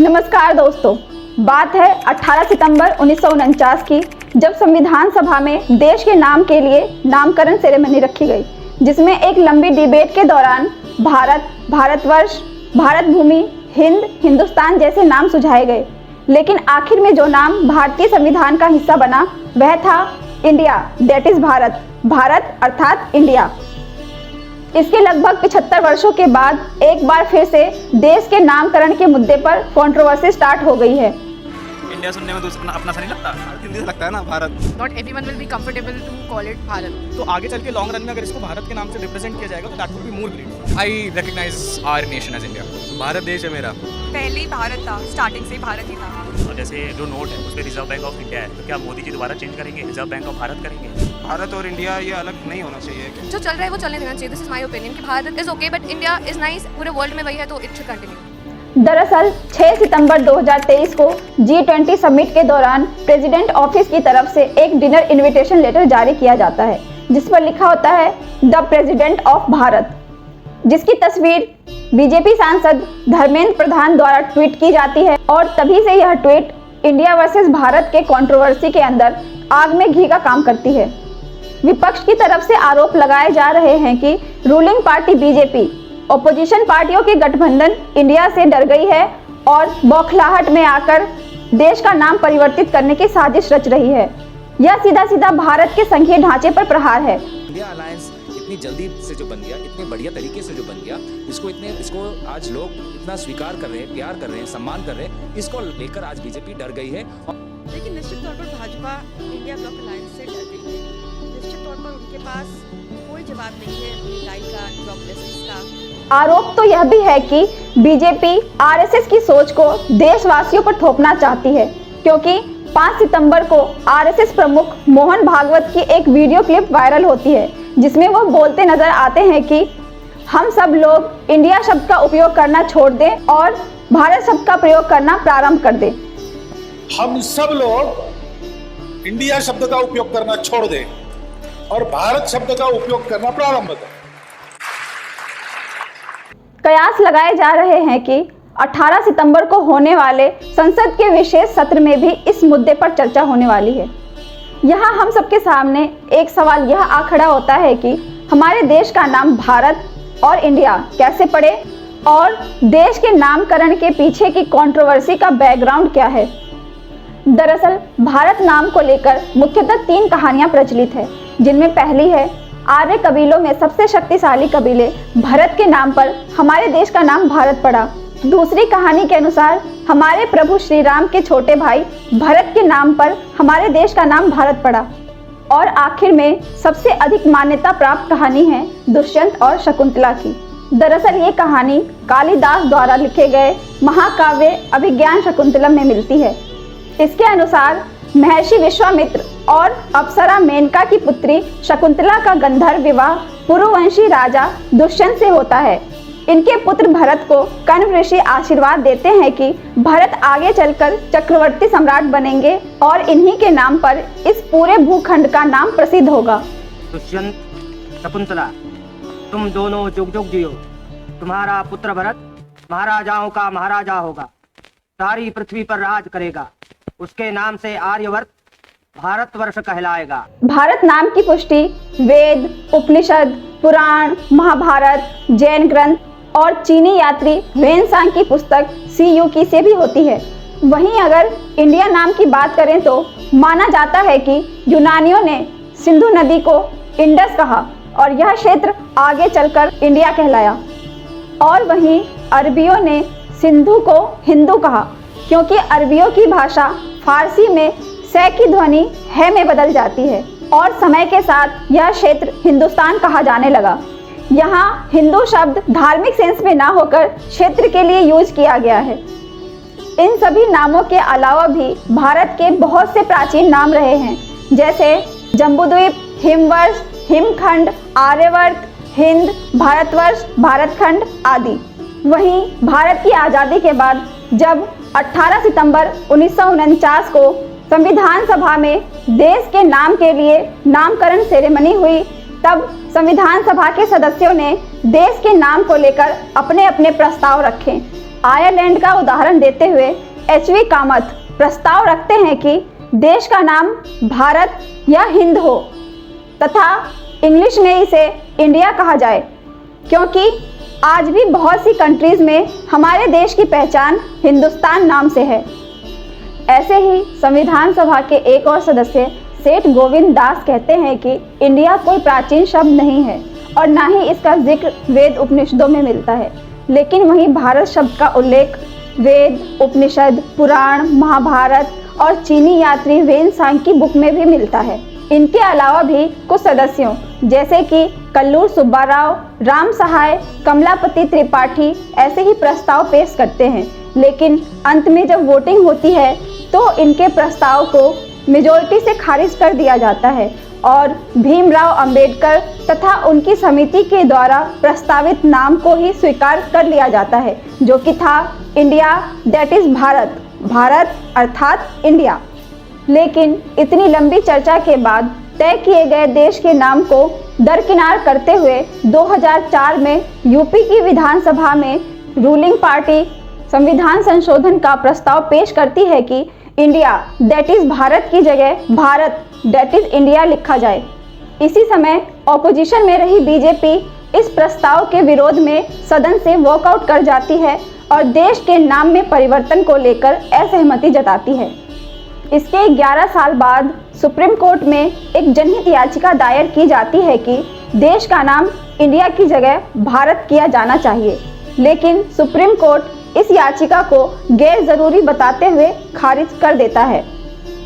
नमस्कार दोस्तों, बात है 18 सितंबर 1949 की, जब संविधान सभा में देश के नाम के लिए नामकरण सेरेमनी रखी गई, जिसमें एक लंबी डिबेट के दौरान भारत, भारतवर्ष, भारत भूमि, हिंद, हिंदुस्तान जैसे नाम सुझाए गए। लेकिन आखिर में जो नाम भारतीय संविधान का हिस्सा बना वह था India, that is Bharat, Bharat अर्थात इंडिया। इसके लगभग 75 वर्षों के बाद एक बार फिर से देश के नामकरण के मुद्दे पर कंट्रोवर्सी स्टार्ट हो गई है। इंडिया सुनने में दूसरा अपना सा नहीं लगता, हिंदी से लगता है ना Bharat. Not everyone will be comfortable to call it Bharat. तो आगे चल के लॉन्ग रन में अगर इसको भारत के नाम से रिप्रेजेंट किया जाएगा तो that will be more great. I recognize our nation as India। Bharat देश है मेरा। पहले ही भारत था, स्टार्टिंग से भारत ही था। तो जैसे जो नोट है उस पर रिजर्व बैंक ऑफ इंडिया है, तो क्या मोदी जी दोबारा चेंज करेंगे, रिजर्व बैंक ऑफ भारत करेंगे? भारत और इंडिया ये अलग नहीं होना चाहिए। जो चल रहा है वो चलने देना चाहिए। दिस इज माय ओपिनियन कि Bharat is okay but India is nice. पूरे वर्ल्ड में वही है तो इट शुड कंटिन्यू। दरअसल 6 सितंबर 2023 को G20 समिट के दौरान प्रेसिडेंट ऑफिस की तरफ से एक डिनर इनविटेशन लेटर जारी किया जाता है, जिस पर लिखा होता है द प्रेसिडेंट ऑफ भारत, जिसकी तस्वीर बीजेपी सांसद धर्मेंद्र प्रधान द्वारा ट्वीट की जाती है। और तभी से यह ट्वीट इंडिया वर्सेस भारत के कंट्रोवर्सी के अंदर आग में घी का काम करती है। विपक्ष की तरफ से आरोप लगाए जा रहे हैं कि रूलिंग पार्टी बीजेपी ओपोजिशन पार्टियों के गठबंधन इंडिया से डर गई है और बौखलाहट में आकर देश का नाम परिवर्तित करने की साजिश रच रही है। यह सीधा सीधा भारत के संघीय ढांचे पर प्रहार है। इंडिया अलायंस इतनी जल्दी से जो बन गया, इतने बढ़िया तरीके से जो बन गया, इसको आज लोग इतना स्वीकार कर रहे हैं, प्यार कर रहे हैं, सम्मान कर रहे हैं, इसको लेकर आज बीजेपी डर गई है। लेकिन निश्चित तौर पर भाजपा इंडिया ब्लॉक अलायंस से डर गई है। निश्चित तौर पर उनके पास कोई जवाब नहीं है अपनी लाइन का, जॉबलेसनेस का। आरोप तो यह भी है कि बीजेपी आरएसएस की सोच को देशवासियों पर थोपना चाहती है, क्योंकि 5 सितंबर को आरएसएस प्रमुख मोहन भागवत की एक वीडियो क्लिप वायरल होती है, जिसमें वो बोलते नजर आते हैं कि हम सब लोग इंडिया शब्द का उपयोग करना छोड़ दें और भारत शब्द का प्रयोग करना प्रारंभ कर दें। हम सब लोग इंडिया शब्द का उपयोग करना छोड़ दें और भारत शब्द का उपयोग करना प्रारंभ करें। कयास लगाए जा रहे हैं कि 18 सितंबर को होने वाले संसद के विशेष सत्र में भी इस मुद्दे पर चर्चा होने वाली है। यहाँ हम सबके सामने एक सवाल यह आ खड़ा होता है कि हमारे देश का नाम भारत और इंडिया कैसे पड़े और देश के नामकरण के पीछे की कंट्रोवर्सी का बैकग्राउंड क्या है। दरअसल भारत नाम को लेकर मुख्यतः 3 कहानियां प्रचलित है, जिनमें पहली है आर्य कबीलों में सबसे शक्तिशाली कबीले भरत के नाम पर हमारे देश का नाम भारत पड़ा। दूसरी कहानी के अनुसार हमारे प्रभु श्री राम के छोटे भाई भरत के नाम पर हमारे देश का नाम भारत पड़ा। और आखिर में सबसे अधिक मान्यता प्राप्त कहानी है दुष्यंत और शकुंतला की। दरअसल ये कहानी कालिदास द्वारा लिखे गए महाकाव्य अभिज्ञान शकुंतलम में मिलती है। इसके अनुसार महर्षि विश्वामित्र और अप्सरा मेनका की पुत्री शकुंतला का गंधर्व विवाह पुरुवंशी राजा दुष्यंत से होता है। इनके पुत्र भरत को कण्व ऋषि आशीर्वाद देते हैं कि भरत आगे चलकर चक्रवर्ती सम्राट बनेंगे और इन्हीं के नाम पर इस पूरे भूखंड का नाम प्रसिद्ध होगा। दुष्यंत, शकुंतला, तुम दोनों जुग जुग जियो। तुम्हारा पुत्र भरत महाराजाओं का महाराजा होगा, सारी पृथ्वी पर राज करेगा। उसके नाम से आर्यवर्त भारतवर्ष कहलाएगा। भारत नाम की पुष्टि वेद, उपनिषद, पुराण, महाभारत, जैन ग्रंथ और चीनी यात्री वेनसांग की पुस्तक सीयूकी से भी होती है। वहीं अगर इंडिया नाम की बात करें तो माना जाता है कि यूनानियों ने सिंधु नदी को इंडस कहा और यह क्षेत्र आगे चलकर इंडिया कहलाया। और वहीं अरबियों ने सिंधु को हिंदू कहा, क्योंकि अरबियों की भाषा फारसी में से की ध्वनि है में बदल जाती है और समय के साथ यह क्षेत्र हिंदुस्तान कहा जाने लगा। यहाँ हिंदू शब्द धार्मिक सेंस में ना होकर क्षेत्र के लिए यूज किया गया है। इन सभी नामों के अलावा भी भारत के बहुत से प्राचीन नाम रहे हैं, जैसे जम्बूद्वीप, हिमवर्ष, हिमखंड, आर्यवर्त, हिंद, भारतवर्ष, भारतखंड आदि। वहीं भारत की आज़ादी के बाद जब 18 सितंबर 1949 को संविधान सभा में देश के नाम के लिए नामकरण सेरेमनी हुई, तब संविधान सभा के सदस्यों ने देश के नाम को लेकर अपने अपने प्रस्ताव रखे। आयरलैंड का उदाहरण देते हुए एचवी कामत प्रस्ताव रखते हैं कि देश का नाम भारत या हिंद हो तथा इंग्लिश में इसे इंडिया कहा जाए, क्योंकि आज भी बहुत सी कंट्रीज में हमारे देश की पहचान हिंदुस्तान नाम से है। ऐसे ही संविधान सभा के एक और सदस्य सेठ गोविंद दास कहते हैं कि इंडिया कोई प्राचीन शब्द नहीं है और ना ही इसका जिक्र वेद उपनिषदों में मिलता है, लेकिन वहीं भारत शब्द का उल्लेख वेद, उपनिषद, पुराण, महाभारत और चीनी यात्री वेनसांग की बुक में भी मिलता है। इनके अलावा भी कुछ सदस्यों जैसे कि कल्लूर सुब्बाराव, राम सहाय, कमलापति त्रिपाठी ऐसे ही प्रस्ताव पेश करते हैं, लेकिन अंत में जब वोटिंग होती है तो इनके प्रस्ताव को मेजॉरिटी से खारिज कर दिया जाता है और भीमराव अंबेडकर तथा उनकी समिति के द्वारा प्रस्तावित नाम को ही स्वीकार कर लिया जाता है, जो कि था India, that is Bharat, Bharat अर्थात इंडिया। लेकिन इतनी लंबी चर्चा के बाद तय किए गए देश के नाम को दरकिनार करते हुए 2004 में यूपी की विधानसभा में रूलिंग पार्टी संविधान संशोधन का प्रस्ताव पेश करती है कि इंडिया दैट इज भारत की जगह भारत दैट इज इंडिया लिखा जाए। इसी समय ऑपोजिशन में रही बीजेपी इस प्रस्ताव के विरोध में सदन से वॉकआउट कर जाती है और देश के नाम में परिवर्तन को लेकर असहमति जताती है। इसके 11 साल बाद सुप्रीम कोर्ट में एक जनहित याचिका दायर की जाती है कि देश का नाम इंडिया की जगह भारत किया जाना चाहिए, लेकिन सुप्रीम कोर्ट इस याचिका को गैर जरूरी बताते हुए खारिज कर देता है।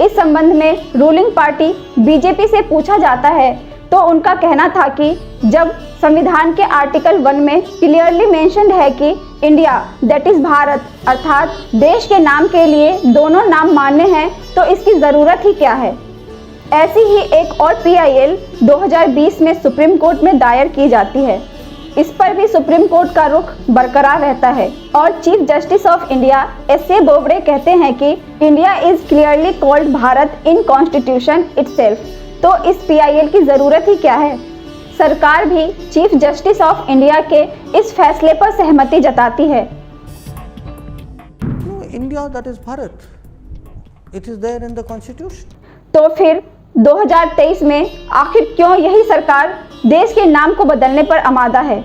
इस संबंध में रूलिंग पार्टी बीजेपी से पूछा जाता है तो उनका कहना था कि जब संविधान के आर्टिकल 1 में क्लियरली मेंशन्ड है कि इंडिया दैट इज भारत अर्थात देश के नाम के लिए दोनों नाम मान्य हैं, तो इसकी ज़रूरत ही क्या है। ऐसी ही एक और PIL 2020 में सुप्रीम कोर्ट में दायर की जाती है। इस पर भी सुप्रीम कोर्ट का रुख बरकरार रहता है और chief justice of India SA Bobde कहते हैं कि India is clearly called Bharat in constitution itself, तो इस PIL की ज़रूरत ही क्या है। सरकार भी चीफ जस्टिस ऑफ इंडिया के इस फैसले पर सहमति जताती है। India that is Bharat, it is there in the constitution. तो फिर 2023 में आखिर क्यों यही सरकार देश के नाम को बदलने पर आमादा है।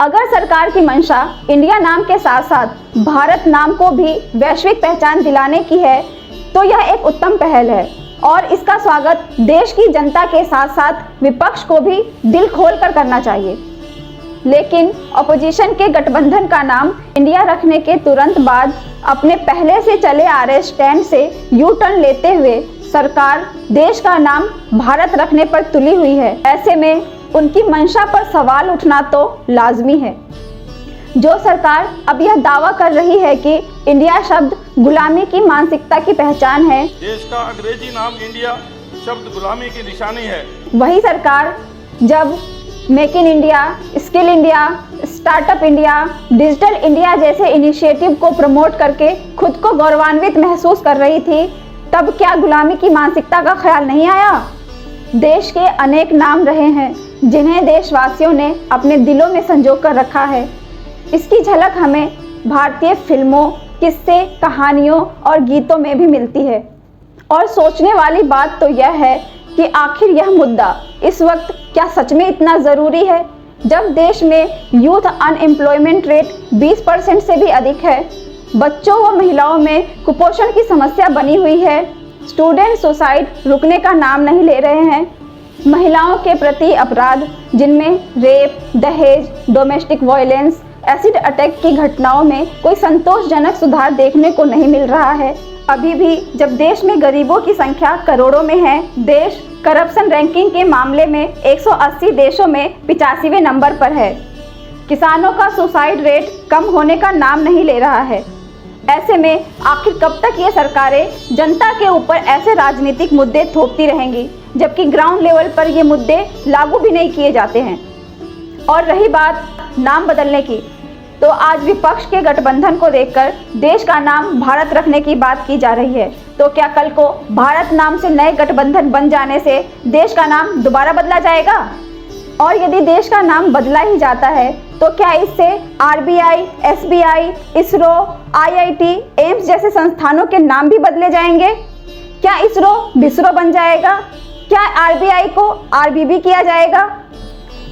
अगर सरकार की मंशा इंडिया नाम के साथ साथ भारत नाम को भी वैश्विक पहचान दिलाने की है तो यह एक उत्तम पहल है और इसका स्वागत देश की जनता के साथ साथ विपक्ष को भी दिल खोल कर करना चाहिए। लेकिन ऑपोजिशन के गठबंधन का नाम इंडिया रखने के तुरंत बाद अपने पहले से चले आ रहे स्टैंड से यू टर्न लेते हुए सरकार देश का नाम भारत रखने पर तुली हुई है। ऐसे में उनकी मंशा पर सवाल उठना तो लाजमी है। जो सरकार अब यह दावा कर रही है कि इंडिया शब्द गुलामी की मानसिकता की पहचान है, देश का अंग्रेजी नाम इंडिया शब्द गुलामी की निशानी है, वही सरकार जब make in India, skill India, startup India, digital India जैसे इनिशिएटिव को प्रमोट करके खुद को गौरवान्वित महसूस कर रही थी, तब क्या गुलामी की मानसिकता का ख्याल नहीं आया। देश के अनेक नाम रहे हैं जिन्हें देशवासियों ने अपने दिलों में संजो कर रखा है। इसकी झलक हमें भारतीय फिल्मों, किस्से, कहानियों और गीतों में भी मिलती है। और सोचने वाली बात तो यह है कि आखिर यह मुद्दा इस वक्त क्या सच में इतना ज़रूरी है, जब देश में यूथ अनएम्प्लॉयमेंट रेट 20% से भी अधिक है, बच्चों व महिलाओं में कुपोषण की समस्या बनी हुई है, स्टूडेंट सुसाइड रुकने का नाम नहीं ले रहे हैं, महिलाओं के प्रति अपराध जिनमें रेप, दहेज, डोमेस्टिक वायलेंस, एसिड अटैक की घटनाओं में कोई संतोषजनक सुधार देखने को नहीं मिल रहा है। अभी भी जब देश में गरीबों की संख्या करोड़ों में है, देश करप्शन रैंकिंग के मामले में 180 देशों में 85वें नंबर पर है, किसानों का सुसाइड रेट कम होने का नाम नहीं ले रहा है। ऐसे में आखिर कब तक ये सरकारें जनता के ऊपर ऐसे राजनीतिक मुद्दे थोपती रहेंगी जबकि ग्राउंड लेवल पर ये मुद्दे लागू भी नहीं किए जाते हैं। और रही बात नाम बदलने की, तो आज विपक्ष के गठबंधन को देखकर देश का नाम भारत रखने की बात की जा रही है, तो क्या कल को भारत नाम से नए गठबंधन बन जाने से देश का नाम दोबारा बदला जाएगा? और यदि देश का नाम बदला ही जाता है तो क्या इससे RBI, SBI, ISRO, IIT, AIIMS जैसे संस्थानों के नाम भी बदले जाएंगे? क्या इसरो बिसरो बन जाएगा? क्या आरबीआई को आरबीबी किया जाएगा?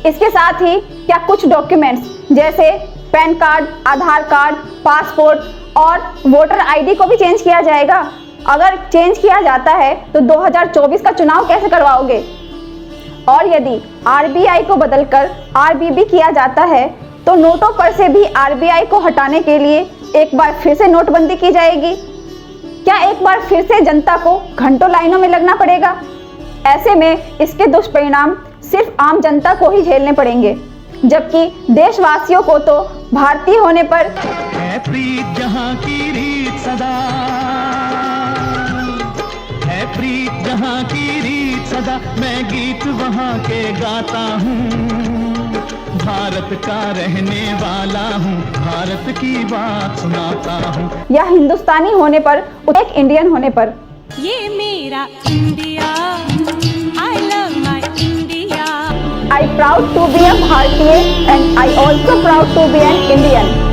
इसके साथ ही क्या कुछ डॉक्यूमेंट्स जैसे पैन कार्ड, आधार कार्ड, पासपोर्ट और वोटर आईडी को भी चेंज किया जाएगा? अगर चेंज किया जाता है तो 2024 का चुनाव कैसे करवाओगे? और यदि आरबीआई को बदलकर आरबीबी किया जाता है तो नोटों पर से भी आरबीआई को हटाने के लिए एक बार फिर से नोटबंदी की जाएगी? क्या एक बार फिर से जनता को घंटों लाइनों में लगना पड़ेगा? ऐसे में इसके दुष्परिणाम सिर्फ आम जनता को ही झेलने पड़ेंगे, जबकि देशवासियों को तो भारतीय होने पर है प्रीत जहां की रीत सदा, है प्रीत जहां की रीत सदा, मैं गीत वहां के गाता हूँ, भारत का रहने वाला हूँ, भारत की बात सुनाता हूँ। या हिंदुस्तानी होने पर, एक इंडियन होने पर। ये मेरा India, I love my India. I proud to be a Bharatiya and I also proud to be an Indian.